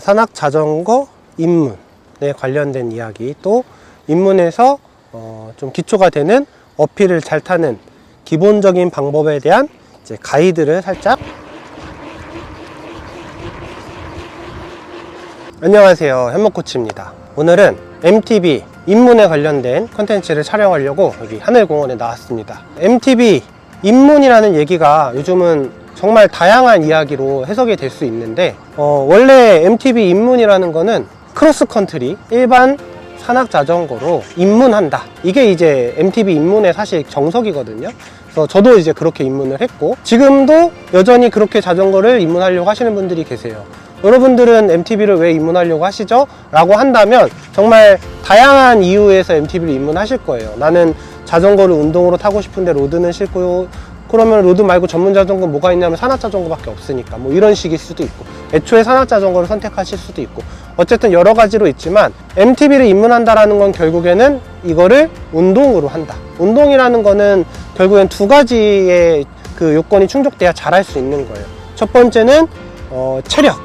산악자전거 입문에 관련된 이야기, 또 입문에서 좀 기초가 되는 어필을 잘 타는 기본적인 방법에 대한 이제 가이드를 살짝. 안녕하세요, 현목코치입니다. 오늘은 MTB 입문에 관련된 컨텐츠를 촬영하려고 여기 하늘공원에 나왔습니다. MTB 입문이라는 얘기가 요즘은 정말 다양한 이야기로 해석이 될 수 있는데, 원래 MTB 입문이라는 거는 크로스컨트리, 일반 산악자전거로 입문한다, 이게 이제 MTB 입문의 사실 정석이거든요. 그래서 저도 이제 그렇게 입문을 했고, 지금도 여전히 그렇게 자전거를 입문하려고 하시는 분들이 계세요. 여러분들은 MTB를 왜 입문하려고 하시죠? 라고 한다면 정말 다양한 이유에서 MTB를 입문하실 거예요. 나는 자전거를 운동으로 타고 싶은데 로드는 싫고요. 그러면 로드 말고 전문 자전거 뭐가 있냐면 산악자전거밖에 없으니까, 뭐 이런 식일 수도 있고, 애초에 산악자전거를 선택하실 수도 있고, 어쨌든 여러 가지로 있지만 MTB를 입문한다라는 건 결국에는 이거를 운동으로 한다. 운동이라는 거는 결국엔 두 가지의 그 요건이 충족돼야 잘할 수 있는 거예요. 첫 번째는 체력,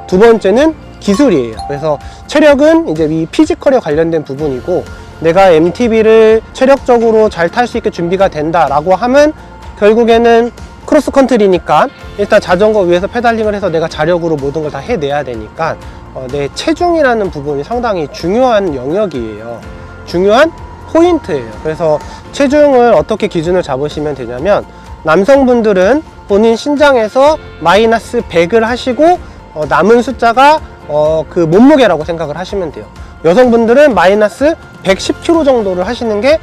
두 번째는 기술이에요. 그래서 체력은 이제 이 피지컬에 관련된 부분이고, 내가 MTB를 체력적으로 잘 탈 수 있게 준비가 된다라고 하면 결국에는 크로스컨트리니까 일단 자전거 위에서 페달링을 해서 내가 자력으로 모든 걸 다 해내야 되니까 내 체중이라는 부분이 상당히 중요한 영역이에요. 중요한 포인트예요. 그래서 체중을 어떻게 기준을 잡으시면 되냐면, 남성분들은 본인 신장에서 마이너스 100을 하시고 남은 숫자가 그 몸무게라고 생각을 하시면 돼요. 여성분들은 마이너스 110kg 정도를 하시는 게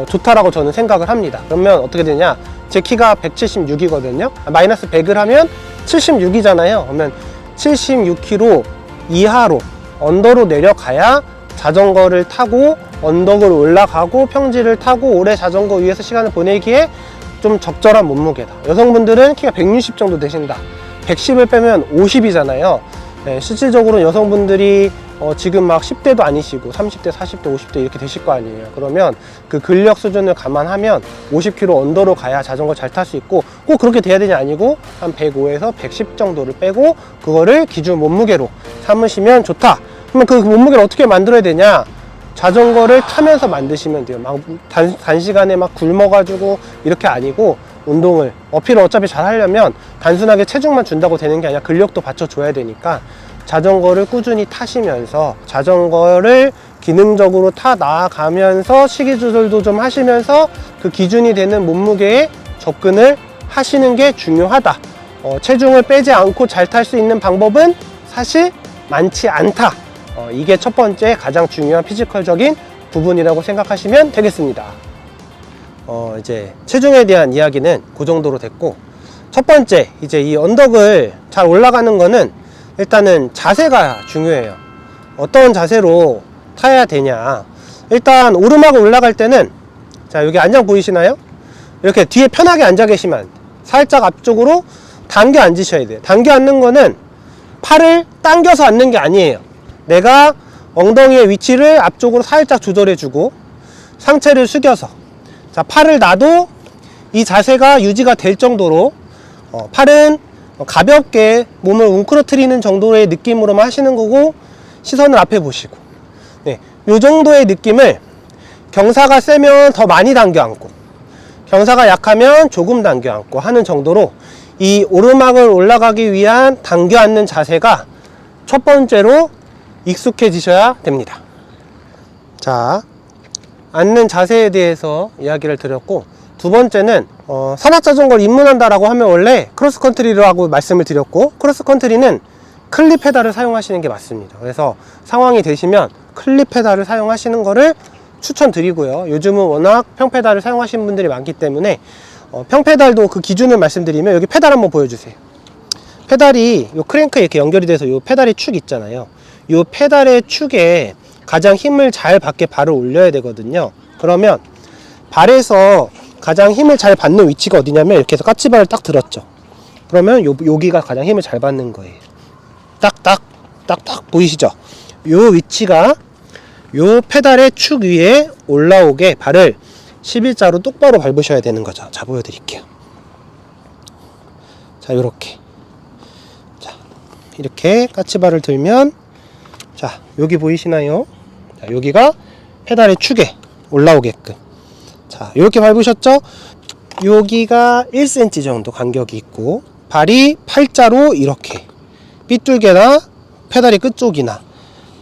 좋다라고 저는 생각을 합니다. 그러면 어떻게 되냐, 제 키가 176이거든요 마이너스 100을 하면 76이잖아요 그러면 76kg 이하로 언더로 내려가야 자전거를 타고 언덕을 올라가고 평지를 타고 오래 자전거 위에서 시간을 보내기에 좀 적절한 몸무게다. 여성분들은 키가 160 정도 되신다, 110을 빼면 50이잖아요. 네, 실질적으로 여성분들이 지금 막 10대도 아니시고 30대, 40대, 50대 이렇게 되실 거 아니에요. 그러면 그 근력 수준을 감안하면 50km 언더로 가야 자전거 잘 탈 수 있고, 꼭 그렇게 돼야 되냐 아니고 한 105에서 110 정도를 빼고 그거를 기준 몸무게로 삼으시면 좋다. 그러면 그 몸무게를 어떻게 만들어야 되냐, 자전거를 타면서 만드시면 돼요. 막 단시간에 막 굶어가지고 이렇게 아니고, 운동을 어필을 어차피 잘 하려면 단순하게 체중만 준다고 되는 게 아니라 근력도 받쳐줘야 되니까 자전거를 꾸준히 타시면서 자전거를 기능적으로 타 나아가면서 식이 조절도 좀 하시면서 그 기준이 되는 몸무게에 접근을 하시는 게 중요하다. 체중을 빼지 않고 잘 탈 수 있는 방법은 사실 많지 않다. 이게 첫 번째 가장 중요한 피지컬적인 부분이라고 생각하시면 되겠습니다. 이제 체중에 대한 이야기는 그 정도로 됐고, 첫 번째 이제 이 언덕을 잘 올라가는 거는 일단은 자세가 중요해요. 어떤 자세로 타야 되냐, 일단 오르막을 올라갈 때는, 자 여기 안장 보이시나요? 이렇게 뒤에 편하게 앉아 계시면 안 돼. 살짝 앞쪽으로 당겨 앉으셔야 돼요. 당겨 앉는 거는 팔을 당겨서 앉는 게 아니에요. 내가 엉덩이의 위치를 앞쪽으로 살짝 조절해 주고 상체를 숙여서, 자 팔을 놔도 이 자세가 유지가 될 정도로 팔은 가볍게 몸을 웅크러뜨리는 정도의 느낌으로만 하시는 거고, 시선을 앞에 보시고, 네, 요 정도의 느낌을 경사가 세면 더 많이 당겨 앉고 경사가 약하면 조금 당겨 앉고 하는 정도로 이 오르막을 올라가기 위한 당겨 앉는 자세가 첫 번째로 익숙해지셔야 됩니다. 자, 앉는 자세에 대해서 이야기를 드렸고, 두 번째는 산악자전거를 입문한다라고 하면 원래 크로스컨트리라고 말씀을 드렸고, 크로스컨트리는 클립 페달을 사용하시는 게 맞습니다. 그래서 상황이 되시면 클립 페달을 사용하시는 거를 추천드리고요. 요즘은 워낙 평페달을 사용하시는 분들이 많기 때문에 평페달도 그 기준을 말씀드리면, 여기 페달 한번 보여주세요. 페달이 요 크랭크에 이렇게 연결이 돼서 요 페달의 축 있잖아요. 요 페달의 축에 가장 힘을 잘 받게 발을 올려야 되거든요. 그러면 발에서 가장 힘을 잘 받는 위치가 어디냐면, 이렇게 해서 까치발을 딱 들었죠. 그러면 여기가 가장 힘을 잘 받는 거예요. 딱딱 보이시죠? 요 위치가 요 페달의 축 위에 올라오게 발을 11자로 똑바로 밟으셔야 되는 거죠. 자, 보여드릴게요. 자, 요렇게. 자, 이렇게 까치발을 들면, 자, 여기 보이시나요? 자, 여기가 페달의 축에 올라오게끔. 자, 이렇게 밟으셨죠? 여기가 1cm 정도 간격이 있고, 발이 팔자로 이렇게 삐뚤게나 페달의 끝쪽이나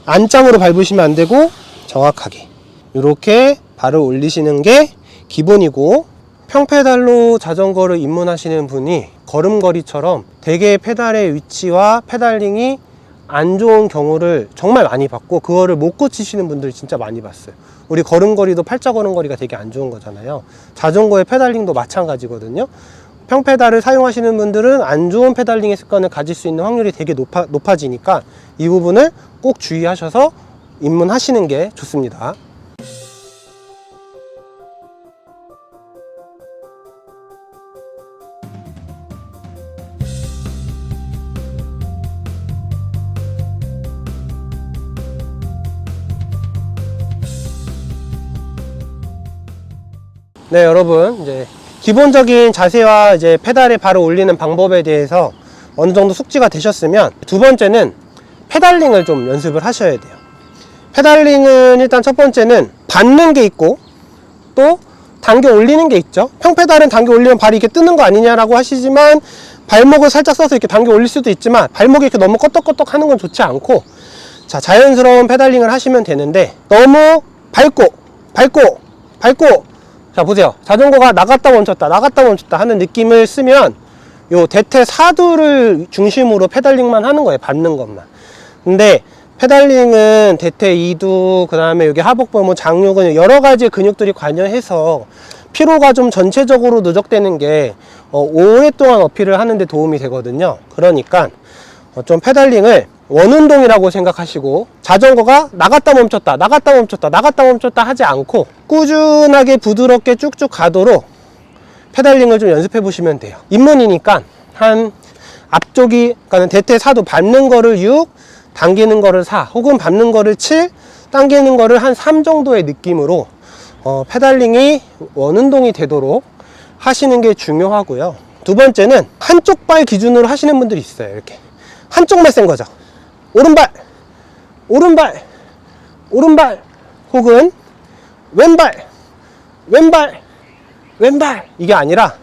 안짱으로 밟으시면 안 되고 정확하게 이렇게 발을 올리시는 게 기본이고, 평페달로 자전거를 입문하시는 분이 걸음걸이처럼 되게 페달의 위치와 페달링이 안 좋은 경우를 정말 많이 봤고, 그거를 못 고치시는 분들 진짜 많이 봤어요. 우리 걸음걸이도 팔자 걸음걸이가 되게 안 좋은 거잖아요. 자전거의 페달링도 마찬가지거든요. 평페달을 사용하시는 분들은 안 좋은 페달링의 습관을 가질 수 있는 확률이 되게 높아지니까 이 부분을 꼭 주의하셔서 입문하시는 게 좋습니다. 네, 여러분, 이제 기본적인 자세와 이제 페달에 바로 올리는 방법에 대해서 어느 정도 숙지가 되셨으면, 두 번째는 페달링을 좀 연습을 하셔야 돼요. 페달링은 일단 첫 번째는 받는 게 있고 또 당겨 올리는 게 있죠. 평페달은 당겨 올리면 발이 이렇게 뜨는 거 아니냐라고 하시지만, 발목을 살짝 써서 이렇게 당겨 올릴 수도 있지만 발목이 이렇게 너무 껐덕껐덕 하는 건 좋지 않고, 자, 자연스러운 페달링을 하시면 되는데, 너무 밟고 자, 보세요. 자전거가 나갔다 멈췄다 하는 느낌을 쓰면 요 대퇴 사두를 중심으로 페달링만 하는 거예요. 밟는 것만. 근데 페달링은 대퇴 2두, 그 다음에 여기 하복부, 장요 근육, 여러 가지 근육들이 관여해서 피로가 좀 전체적으로 누적되는 게 오랫동안 어필을 하는데 도움이 되거든요. 그러니까 좀 페달링을 원운동이라고 생각하시고, 자전거가 나갔다 멈췄다 하지 않고 꾸준하게 부드럽게 쭉쭉 가도록 페달링을 좀 연습해 보시면 돼요. 입문이니까 한 앞쪽이, 그러니까 대퇴 4도 밟는 거를 6, 당기는 거를 4, 혹은 밟는 거를 7, 당기는 거를 한 3 정도의 느낌으로 페달링이 원운동이 되도록 하시는 게 중요하고요. 두 번째는 한쪽 발 기준으로 하시는 분들이 있어요. 이렇게 한쪽만 센 거죠. 오른발 혹은 왼발 이게 아니라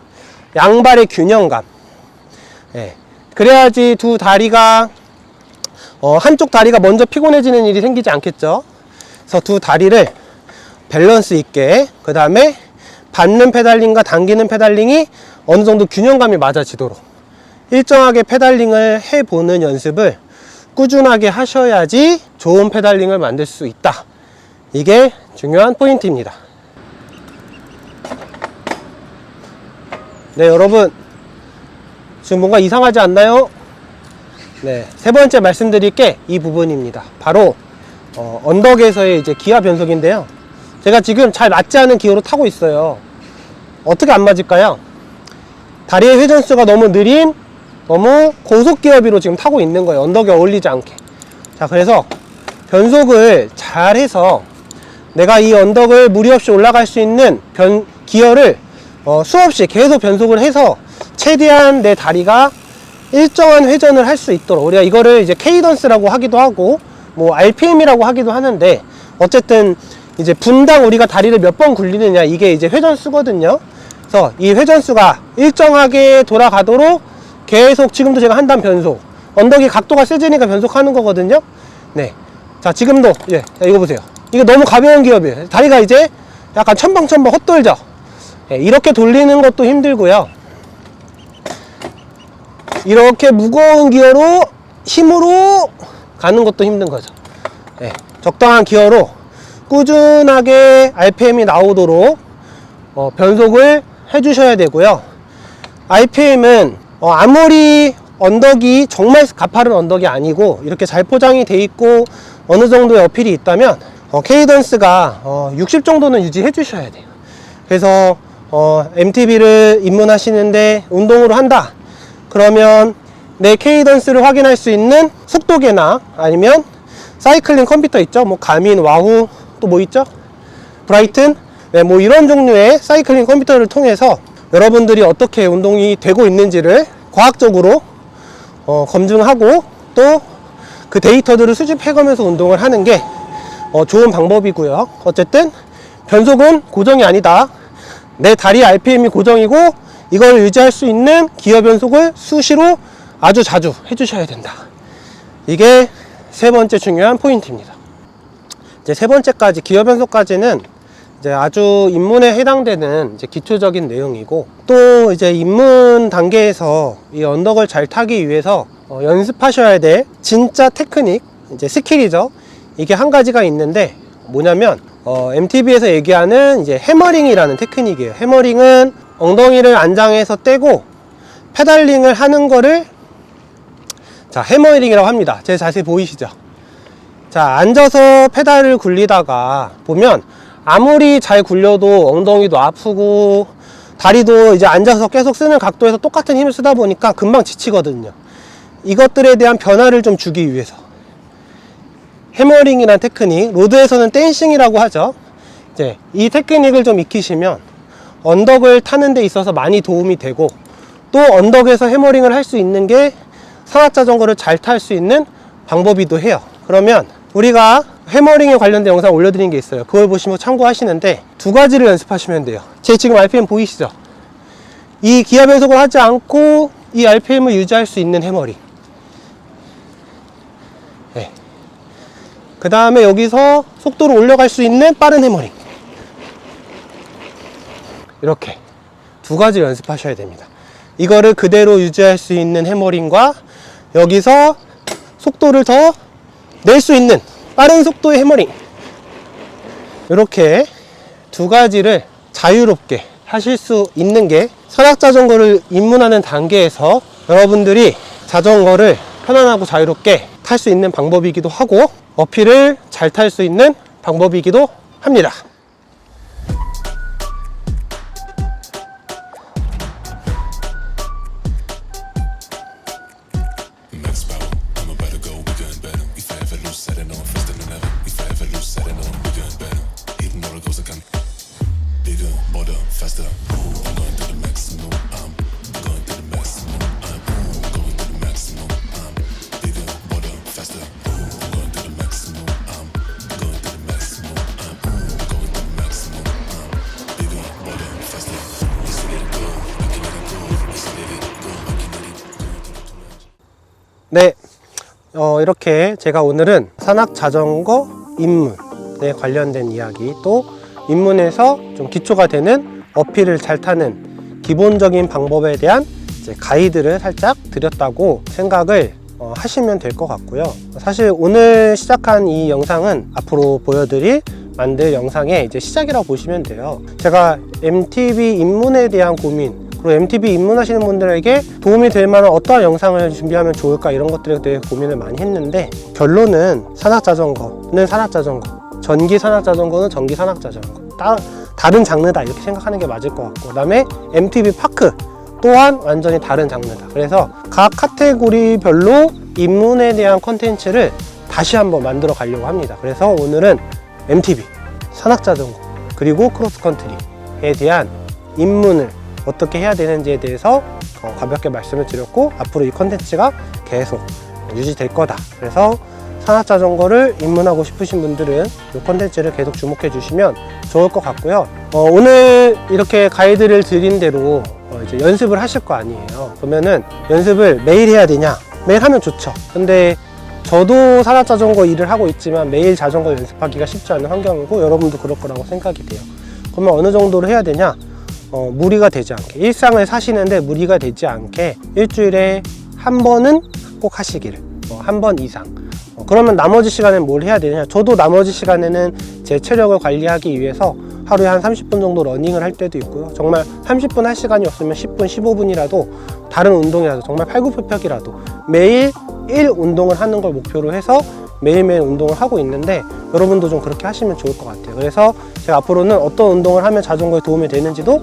양발의 균형감. 예. 그래야지 두 다리가 한쪽 다리가 먼저 피곤해지는 일이 생기지 않겠죠. 그래서 두 다리를 밸런스 있게, 그 다음에 받는 페달링과 당기는 페달링이 어느 정도 균형감이 맞아지도록 일정하게 페달링을 해보는 연습을 꾸준하게 하셔야지 좋은 페달링을 만들 수 있다. 이게 중요한 포인트입니다. 네, 여러분, 지금 뭔가 이상하지 않나요? 네, 세 번째 말씀드릴 게 이 부분입니다. 바로 언덕에서의 이제 기아 변속인데요. 제가 지금 잘 맞지 않은 기어로 타고 있어요. 어떻게 안 맞을까요? 다리의 회전수가 너무 느린, 너무 고속 기어비로 지금 타고 있는 거예요. 언덕에 어울리지 않게. 자, 그래서 변속을 잘 해서 내가 이 언덕을 무리 없이 올라갈 수 있는 기어를 수없이 계속 변속을 해서 최대한 내 다리가 일정한 회전을 할 수 있도록, 우리가 이거를 이제 케이던스라고 하기도 하고 뭐 RPM이라고 하기도 하는데, 어쨌든 이제 분당 우리가 다리를 몇 번 굴리느냐, 이게 이제 회전수거든요. 그래서 이 회전수가 일정하게 돌아가도록 계속, 지금도 제가 한단 변속, 언덕이 각도가 세지니까 변속하는 거거든요. 네, 자, 지금도 이거 보세요. 이거 너무 가벼운 기업이에요. 다리가 이제 약간 첨벙첨벙 헛돌죠. 네, 이렇게 돌리는 것도 힘들고요. 이렇게 무거운 기어로 힘으로 가는 것도 힘든 거죠. 네, 적당한 기어로 꾸준하게 RPM이 나오도록 변속을 해주셔야 되고요. RPM은 아무리 언덕이 정말 가파른 언덕이 아니고 이렇게 잘 포장이 돼 있고 어느 정도의 어필이 있다면 케이던스가 60 정도는 유지해 주셔야 돼요. 그래서 MTB를 입문하시는데 운동으로 한다 그러면 내 케이던스를 확인할 수 있는 속도계나 아니면 사이클링 컴퓨터 있죠. 뭐 가민, 와후, 또 뭐 있죠? 브라이튼, 네, 뭐 이런 종류의 사이클링 컴퓨터를 통해서 여러분들이 어떻게 운동이 되고 있는지를 과학적으로 검증하고, 또 그 데이터들을 수집해가면서 운동을 하는 게 좋은 방법이고요. 어쨌든 변속은 고정이 아니다. 내 다리 RPM이 고정이고 이걸 유지할 수 있는 기어 변속을 수시로 아주 자주 해주셔야 된다. 이게 세 번째 중요한 포인트입니다. 이제 세 번째까지, 기어 변속까지는 이제 아주 입문에 해당되는 이제 기초적인 내용이고, 또 이제 입문 단계에서 이 언덕을 잘 타기 위해서 연습하셔야 될 진짜 테크닉, 이제 스킬이죠. 이게 한 가지가 있는데 뭐냐면 MTB에서 얘기하는 이제 해머링이라는 테크닉이에요. 해머링은 엉덩이를 안장에서 떼고 페달링을 하는 거를 자, 해머링이라고 합니다. 제 자세 보이시죠? 자, 앉아서 페달을 굴리다가 보면 아무리 잘 굴려도 엉덩이도 아프고 다리도 이제 앉아서 계속 쓰는 각도에서 똑같은 힘을 쓰다 보니까 금방 지치거든요. 이것들에 대한 변화를 좀 주기 위해서 해머링이라는 테크닉, 로드에서는 댄싱이라고 하죠. 이제 이 테크닉을 좀 익히시면 언덕을 타는 데 있어서 많이 도움이 되고, 또 언덕에서 해머링을 할 수 있는 게 산악자전거를 잘 탈 수 있는 방법이기도 해요. 그러면 우리가 해머링에 관련된 영상 올려드린 게 있어요. 그걸 보시면 참고하시는데 두 가지를 연습하시면 돼요. 제 지금 RPM 보이시죠? 이 기아 변속을 하지 않고 이 RPM을 유지할 수 있는 해머링. 네. 그 다음에 여기서 속도를 올려갈 수 있는 빠른 해머링. 이렇게 두 가지 연습하셔야 됩니다. 이거를 그대로 유지할 수 있는 해머링과 여기서 속도를 더 낼 수 있는 빠른 속도의 해머링, 이렇게 두 가지를 자유롭게 하실 수 있는 게 산악자전거를 입문하는 단계에서 여러분들이 자전거를 편안하고 자유롭게 탈 수 있는 방법이기도 하고, 어필을 잘 탈 수 있는 방법이기도 합니다. 네, 이렇게 제가 오늘은 산악자전거 입문에 관련된 이야기, 또 입문에서 좀 기초가 되는 어필을 잘 타는 기본적인 방법에 대한 이제 가이드를 살짝 드렸다고 생각을 하시면 될 것 같고요. 사실 오늘 시작한 이 영상은 앞으로 만들 영상의 이제 시작이라고 보시면 돼요. 제가 MTB 입문에 대한 고민, 그리고 MTB 입문하시는 분들에게 도움이 될 만한 어떠한 영상을 준비하면 좋을까, 이런 것들에 대해 고민을 많이 했는데, 결론은 산악자전거는 산악자전거, 전기 산악자전거는 전기 산악자전거, 다른 장르다, 이렇게 생각하는 게 맞을 것 같고, 그 다음에 MTB 파크 또한 완전히 다른 장르다. 그래서 각 카테고리별로 입문에 대한 컨텐츠를 다시 한번 만들어 가려고 합니다. 그래서 오늘은 MTB, 산악자전거, 그리고 크로스컨트리에 대한 입문을 어떻게 해야 되는지에 대해서 가볍게 말씀을 드렸고, 앞으로 이 컨텐츠가 계속 유지될 거다. 그래서 산악자전거를 입문하고 싶으신 분들은 이 컨텐츠를 계속 주목해 주시면 좋을 것 같고요. 오늘 이렇게 가이드를 드린 대로 이제 연습을 하실 거 아니에요. 그러면은 연습을 매일 해야 되냐? 매일 하면 좋죠. 근데 저도 산악자전거 일을 하고 있지만 매일 자전거 연습하기가 쉽지 않은 환경이고, 여러분도 그럴 거라고 생각이 돼요. 그러면 어느 정도로 해야 되냐? 무리가 되지 않게, 일상을 사시는데 무리가 되지 않게 일주일에 한 번은 꼭 하시기를, 한 번 이상. 그러면 나머지 시간엔 뭘 해야 되냐? 저도 나머지 시간에는 제 체력을 관리하기 위해서 하루에 한 30분 정도 러닝을 할 때도 있고요. 정말 30분 할 시간이 없으면 10분, 15분이라도 다른 운동이라도, 정말 팔굽혀펴기라도 매일 1 운동을 하는 걸 목표로 해서 매일매일 운동을 하고 있는데, 여러분도 좀 그렇게 하시면 좋을 것 같아요. 그래서 제가 앞으로는 어떤 운동을 하면 자전거에 도움이 되는지도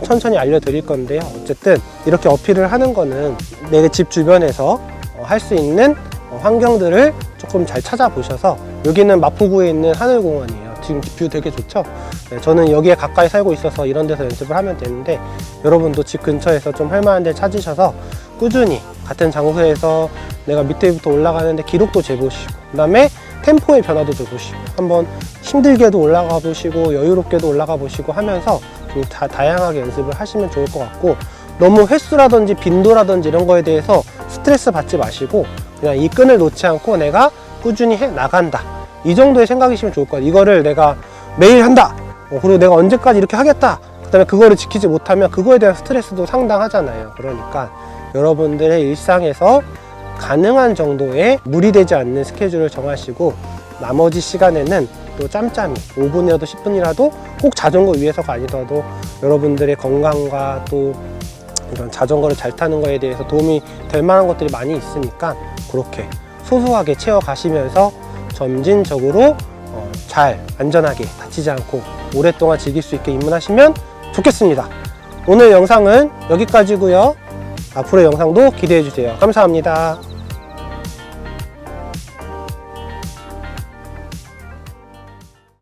천천히 알려드릴 건데요. 어쨌든 이렇게 어필을 하는 거는 내 집 주변에서 할 수 있는 환경들을 조금 잘 찾아보셔서, 여기는 마포구에 있는 하늘공원이에요. 지금 뷰 되게 좋죠? 네, 저는 여기에 가까이 살고 있어서 이런 데서 연습을 하면 되는데, 여러분도 집 근처에서 좀 할 만한 데 찾으셔서 꾸준히 같은 장소에서 내가 밑에부터 올라가는데 기록도 재보시고, 그 다음에 템포의 변화도 재보시고, 한번 힘들게도 올라가 보시고 여유롭게도 올라가 보시고 하면서 좀 다양하게 연습을 하시면 좋을 것 같고, 너무 횟수라든지 빈도라든지 이런 거에 대해서 스트레스 받지 마시고 그냥 이 끈을 놓지 않고 내가 꾸준히 해 나간다, 이 정도의 생각이시면 좋을 것 같아요. 이거를 내가 매일 한다, 그리고 내가 언제까지 이렇게 하겠다, 그 다음에 그거를 지키지 못하면 그거에 대한 스트레스도 상당하잖아요. 그러니까 여러분들의 일상에서 가능한 정도의 무리되지 않는 스케줄을 정하시고, 나머지 시간에는 또 짬짬이 5분이라도 10분이라도 꼭 자전거 위에서가 아니더라도 여러분들의 건강과 또 이런 자전거를 잘 타는 거에 대해서 도움이 될 만한 것들이 많이 있으니까 그렇게 소소하게 채워 가시면서 점진적으로 잘 안전하게 다치지 않고 오랫동안 즐길 수 있게 입문하시면 좋겠습니다. 오늘 영상은 여기까지고요. 앞으로의 영상도 기대해 주세요. 감사합니다.